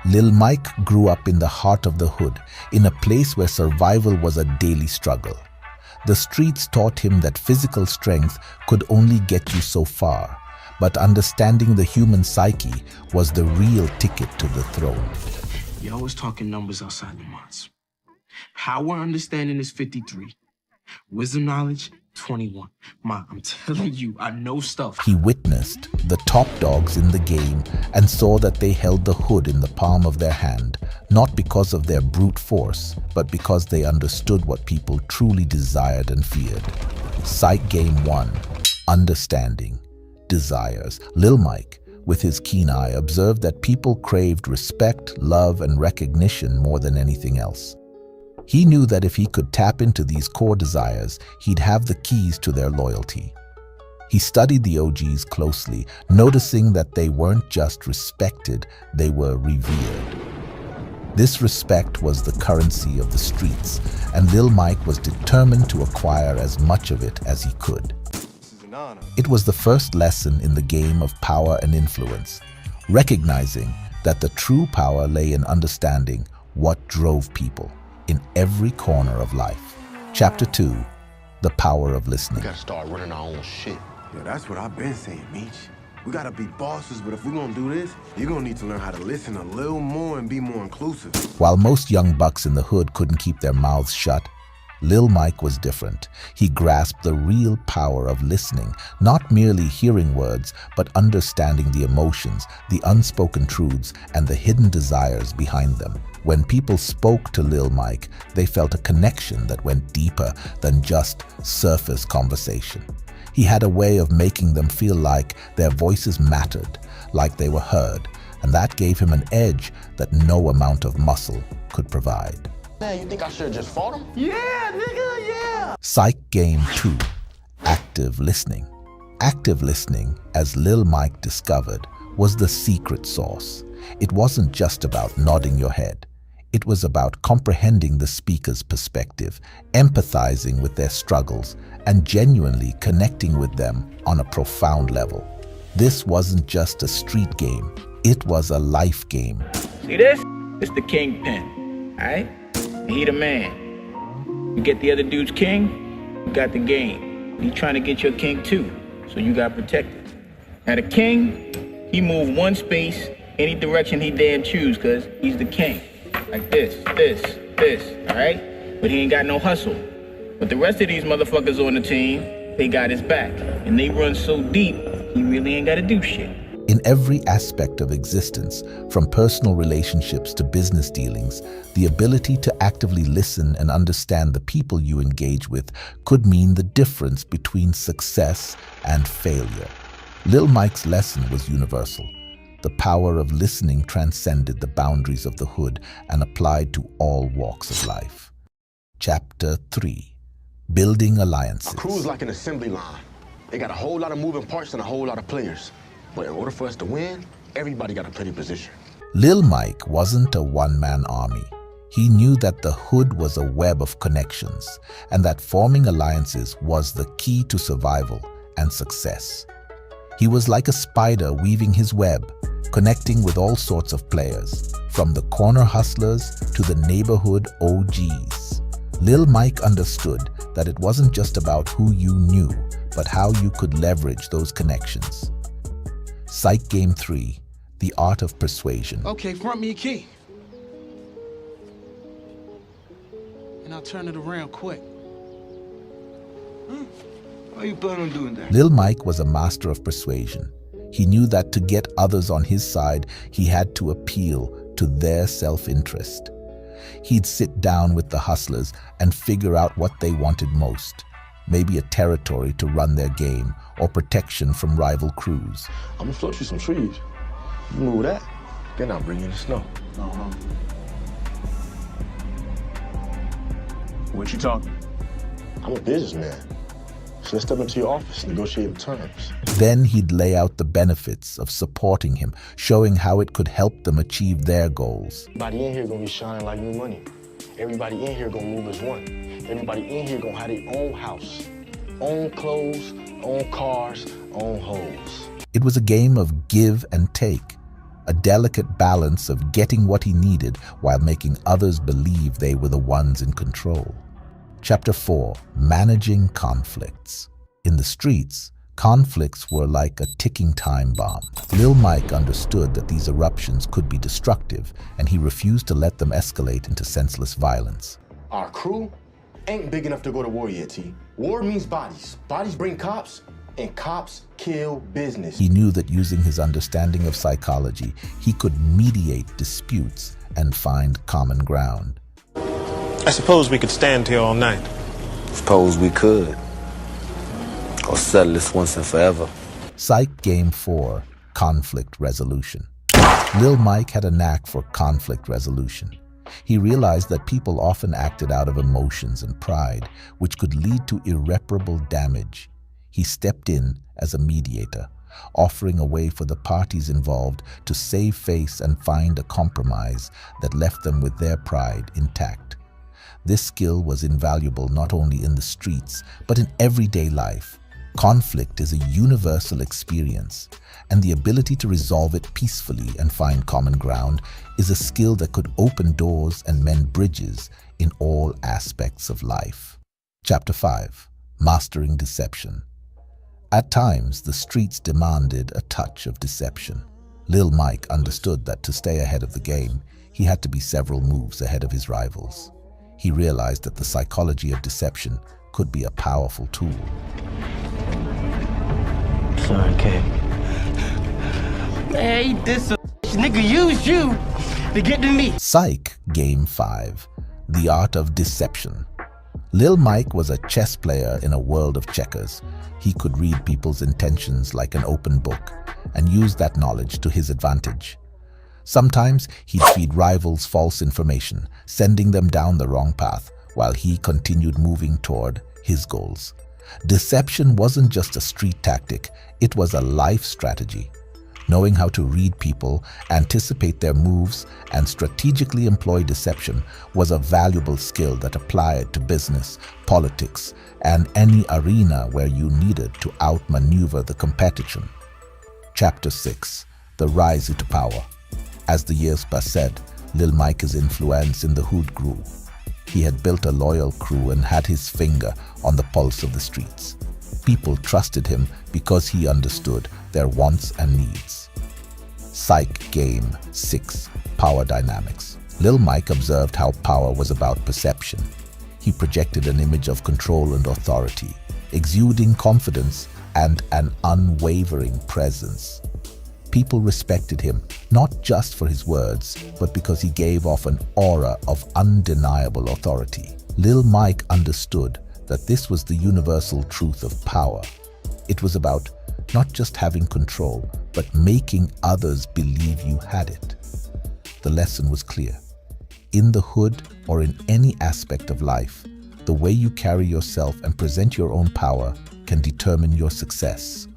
Lil Mike grew up in the heart of the hood, in a place where survival was a daily struggle. The streets taught him that physical strength could only get you so far, but understanding the human psyche was the real ticket to the throne. You're always talking numbers outside the months. Power understanding is 53. Wisdom knowledge, 21. Ma, I'm telling you, I know stuff. He witnessed the top dogs in the game and saw that they held the hood in the palm of their hand, not because of their brute force, but because they understood what people truly desired and feared. Psych Game 1. Understanding. Desires. Lil Mike, with his keen eye, observed that people craved respect, love, and recognition more than anything else. He knew that if he could tap into these core desires, he'd have the keys to their loyalty. He studied the OGs closely, noticing that they weren't just respected, they were revered. This respect was the currency of the streets, and Lil Mike was determined to acquire as much of it as he could. It was the first lesson in the game of power and influence, recognizing that the true power lay in understanding what drove people in every corner of life. Chapter 2, The Power of Listening. We gotta start running our own shit. Yeah, that's what I've been saying, Meech. We gotta be bosses, but if we're gonna do this, you're gonna need to learn how to listen a little more and be more inclusive. While most young bucks in the hood couldn't keep their mouths shut, Lil Mike was different. He grasped the real power of listening, not merely hearing words, but understanding the emotions, the unspoken truths, and the hidden desires behind them. When people spoke to Lil Mike, they felt a connection that went deeper than just surface conversation. He had a way of making them feel like their voices mattered, like they were heard, and that gave him an edge that no amount of muscle could provide. Man, you think I should've just fought him? Yeah, nigga, yeah! Psych Game 2, Active Listening. Active listening, as Lil Mike discovered, was the secret sauce. It wasn't just about nodding your head. It was about comprehending the speaker's perspective, empathizing with their struggles, and genuinely connecting with them on a profound level. This wasn't just a street game, it was a life game. See this? It's the kingpin, all right? He the man. You get the other dude's king, you got the game. He's trying to get your king too, so you got protected. Now the king, he move one space, any direction he damn choose, cause he's the king. Like this, all right? But he ain't got no hustle. But the rest of these motherfuckers on the team, they got his back. And they run so deep, he really ain't gotta do shit. In every aspect of existence, from personal relationships to business dealings, the ability to actively listen and understand the people you engage with could mean the difference between success and failure. Lil Mike's lesson was universal. The power of listening transcended the boundaries of the hood and applied to all walks of life. Chapter 3, Building Alliances. A crew is like an assembly line. They got a whole lot of moving parts and a whole lot of players. But in order for us to win, everybody got to play their position. Lil Mike wasn't a one-man army. He knew that the hood was a web of connections and that forming alliances was the key to survival and success. He was like a spider weaving his web, connecting with all sorts of players, from the corner hustlers to the neighborhood OGs. Lil Mike understood that it wasn't just about who you knew, but how you could leverage those connections. Psych Game 3, The Art of Persuasion. Okay, front me a key. And I'll turn it around quick. How you plan on doing that? Lil Mike was a master of persuasion. He knew that to get others on his side, he had to appeal to their self-interest. He'd sit down with the hustlers and figure out what they wanted most. Maybe a territory to run their game or protection from rival crews. I'm gonna float you some trees. You move that, then I'll bring you the snow. What you talking? I'm a businessman. So let's step into your office and negotiate the terms. Then he'd lay out the benefits of supporting him, showing how it could help them achieve their goals. Everybody in here gonna be shining like new money. Everybody in here gonna move as one. Everybody in here gonna have their own house, own clothes, own cars, own hoes. It was a game of give and take. a delicate balance of getting what he needed while making others believe they were the ones in control. Chapter 4. Managing conflicts. In the streets, conflicts were like a ticking time bomb. Lil Mike understood that these eruptions could be destructive, and he refused to let them escalate into senseless violence. Our crew ain't big enough to go to war yet, T. War means bodies. Bodies bring cops, and cops kill business. He knew that using his understanding of psychology, he could mediate disputes and find common ground. I suppose we could stand here all night. Suppose we could. Or settle this once and forever. Psych Game 4. Conflict Resolution. Lil Mike had a knack for conflict resolution. He realized that people often acted out of emotions and pride, which could lead to irreparable damage. He stepped in as a mediator, offering a way for the parties involved to save face and find a compromise that left them with their pride intact. This skill was invaluable not only in the streets, but in everyday life. Conflict is a universal experience, and the ability to resolve it peacefully and find common ground is a skill that could open doors and mend bridges in all aspects of life. Chapter 5. Mastering Deception. At times, the streets demanded a touch of deception. Lil Mike understood that to stay ahead of the game, he had to be several moves ahead of his rivals. He realized that the psychology of deception could be a powerful tool. Sorry, K. Hey, this nigga used you to get to me. Psych Game 5. The Art of Deception. Lil Mike was a chess player in a world of checkers. He could read people's intentions like an open book and use that knowledge to his advantage. Sometimes he'd feed rivals false information, sending them down the wrong path while he continued moving toward his goals. Deception wasn't just a street tactic, it was a life strategy. Knowing how to read people, anticipate their moves, and strategically employ deception was a valuable skill that applied to business, politics, and any arena where you needed to outmaneuver the competition. Chapter 6. The Rise to Power. As the years passed, Lil Mike's influence in the hood grew. He had built a loyal crew and had his finger on the pulse of the streets. People trusted him because he understood their wants and needs. Psych Game 6. Power Dynamics. Lil Mike observed how power was about perception. He projected an image of control and authority, exuding confidence and an unwavering presence. People respected him not just for his words, but because he gave off an aura of undeniable authority. Lil Mike understood that this was the universal truth of power. It was about not just having control, but making others believe you had it. The lesson was clear. In the hood or in any aspect of life, the way you carry yourself and present your own power can determine your success